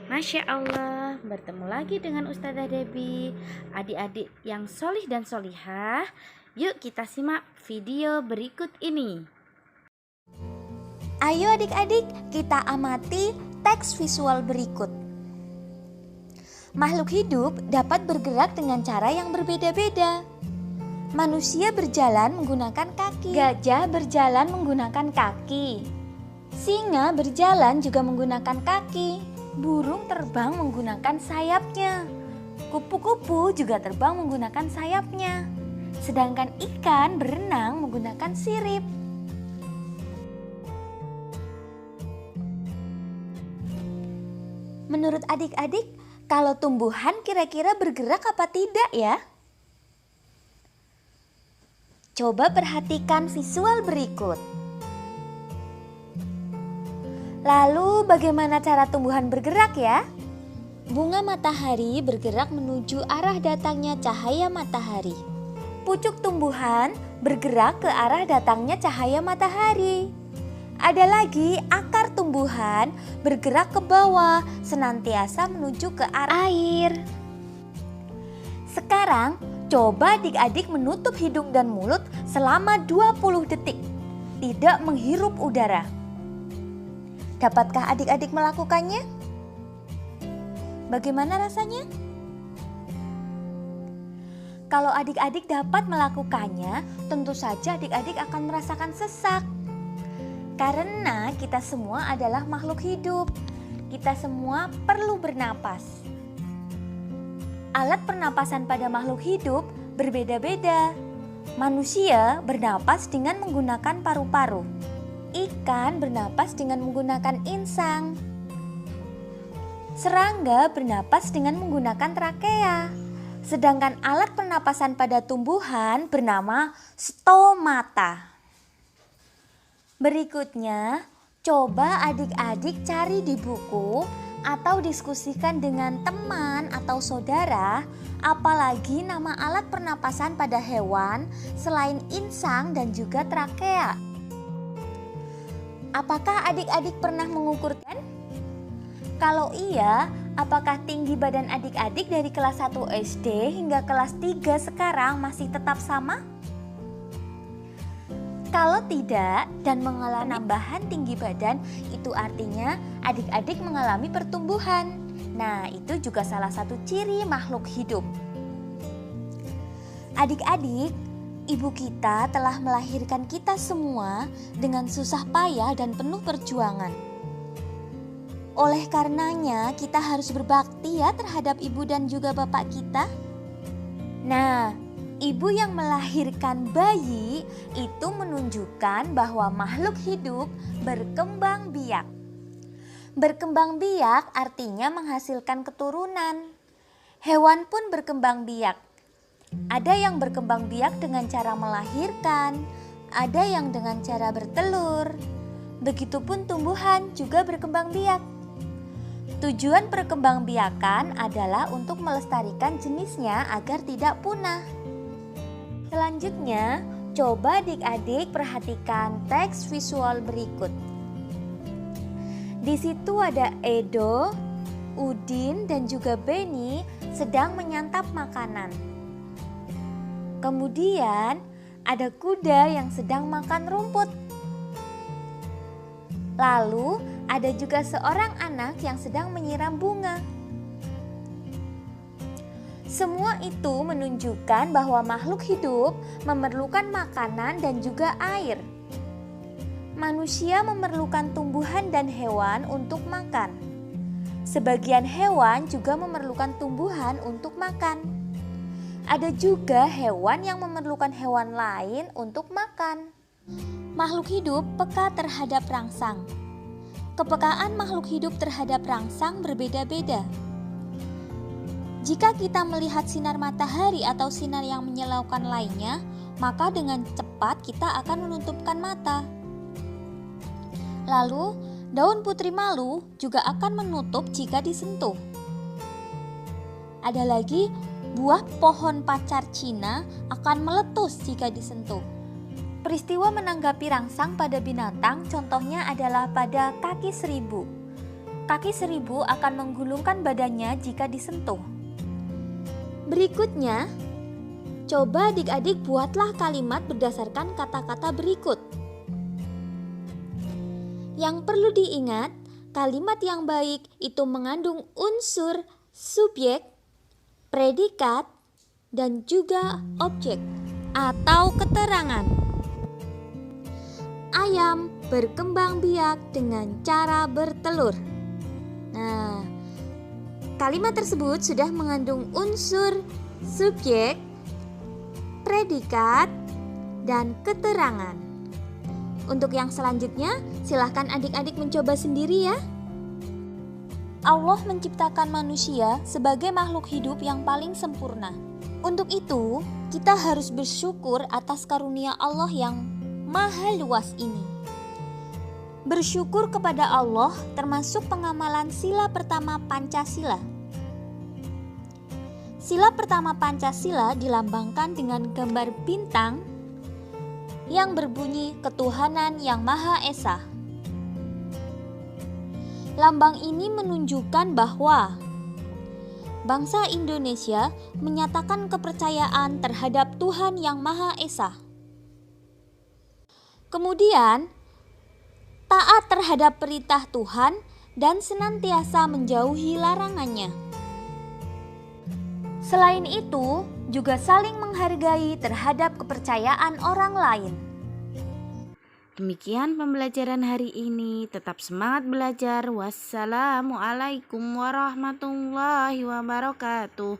Masya Allah, bertemu lagi dengan Ustazah Debbie. Adik-adik yang solih dan solihah, yuk kita simak video berikut ini. Ayo adik-adik, kita amati teks visual berikut. Makhluk hidup dapat bergerak dengan cara yang berbeda-beda. Manusia berjalan menggunakan kaki. Gajah berjalan menggunakan kaki. Singa berjalan juga menggunakan kaki. Burung terbang menggunakan sayapnya. Kupu-kupu juga terbang menggunakan sayapnya. Sedangkan ikan berenang menggunakan sirip. Menurut adik-adik, kalau tumbuhan kira-kira bergerak apa tidak ya? Coba perhatikan visual berikut. Lalu bagaimana cara tumbuhan bergerak ya? Bunga matahari bergerak menuju arah datangnya cahaya matahari. Pucuk tumbuhan bergerak ke arah datangnya cahaya matahari. Ada lagi akar tumbuhan bergerak ke bawah senantiasa menuju ke arah air. Sekarang coba adik-adik menutup hidung dan mulut selama 20 detik. Tidak menghirup udara. Dapatkah adik-adik melakukannya? Bagaimana rasanya? Kalau adik-adik dapat melakukannya, tentu saja adik-adik akan merasakan sesak. Karena kita semua adalah makhluk hidup. Kita semua perlu bernapas. Alat pernapasan pada makhluk hidup berbeda-beda. Manusia bernapas dengan menggunakan paru-paru. Ikan bernapas dengan menggunakan insang. Serangga bernapas dengan menggunakan trakea. Sedangkan alat pernapasan pada tumbuhan bernama stomata. Berikutnya, coba adik-adik cari di buku atau diskusikan dengan teman atau saudara, apalagi nama alat pernapasan pada hewan selain insang dan juga trakea. Apakah adik-adik pernah mengukurkan? Kalau iya, apakah tinggi badan adik-adik dari kelas 1 SD hingga kelas 3 sekarang masih tetap sama? Kalau tidak dan mengalami penambahan tinggi badan, itu artinya adik-adik mengalami pertumbuhan. Nah, itu juga salah satu ciri makhluk hidup. Adik-adik, ibu kita telah melahirkan kita semua dengan susah payah dan penuh perjuangan. Oleh karenanya, kita harus berbakti ya terhadap ibu dan juga bapak kita. Nah, ibu yang melahirkan bayi itu menunjukkan bahwa makhluk hidup berkembang biak. Berkembang biak artinya menghasilkan keturunan. Hewan pun berkembang biak. Ada yang berkembang biak dengan cara melahirkan, ada yang dengan cara bertelur. Begitupun tumbuhan juga berkembang biak. Tujuan perkembangbiakan adalah untuk melestarikan jenisnya agar tidak punah. Selanjutnya, coba adik-adik perhatikan teks visual berikut. Di situ ada Edo, Udin, dan juga Beni sedang menyantap makanan. Kemudian, ada kuda yang sedang makan rumput. Lalu, ada juga seorang anak yang sedang menyiram bunga. Semua itu menunjukkan bahwa makhluk hidup memerlukan makanan dan juga air. Manusia memerlukan tumbuhan dan hewan untuk makan. Sebagian hewan juga memerlukan tumbuhan untuk makan. Ada juga hewan yang memerlukan hewan lain untuk makan. Makhluk hidup peka terhadap rangsang. Kepekaan makhluk hidup terhadap rangsang berbeda-beda. Jika kita melihat sinar matahari atau sinar yang menyilaukan lainnya, maka dengan cepat kita akan menutupkan mata. Lalu, daun putri malu juga akan menutup jika disentuh. Ada lagi, buah pohon pacar Cina akan meletus jika disentuh. Peristiwa menanggapi rangsang pada binatang contohnya adalah pada kaki seribu. kaki 1000 akan menggulungkan badannya jika disentuh. Berikutnya, coba adik-adik buatlah kalimat berdasarkan kata-kata berikut. Yang perlu diingat, kalimat yang baik itu mengandung unsur subjek, predikat, dan juga objek atau keterangan. Ayam berkembang biak dengan cara bertelur. Nah, kalimat tersebut sudah mengandung unsur subjek, predikat, dan keterangan. Untuk yang selanjutnya, silahkan adik-adik mencoba sendiri ya. Allah menciptakan manusia sebagai makhluk hidup yang paling sempurna. Untuk itu, kita harus bersyukur atas karunia Allah yang maha luas ini. Bersyukur kepada Allah termasuk pengamalan sila pertama Pancasila. Sila pertama Pancasila dilambangkan dengan gambar bintang yang berbunyi ketuhanan yang Maha Esa. Lambang ini menunjukkan bahwa bangsa Indonesia menyatakan kepercayaan terhadap Tuhan yang Maha Esa. Kemudian, taat terhadap perintah Tuhan dan senantiasa menjauhi larangannya. Selain itu, juga saling menghargai terhadap kepercayaan orang lain. Demikian pembelajaran hari ini. Tetap semangat belajar. Wassalamualaikum warahmatullahi wabarakatuh.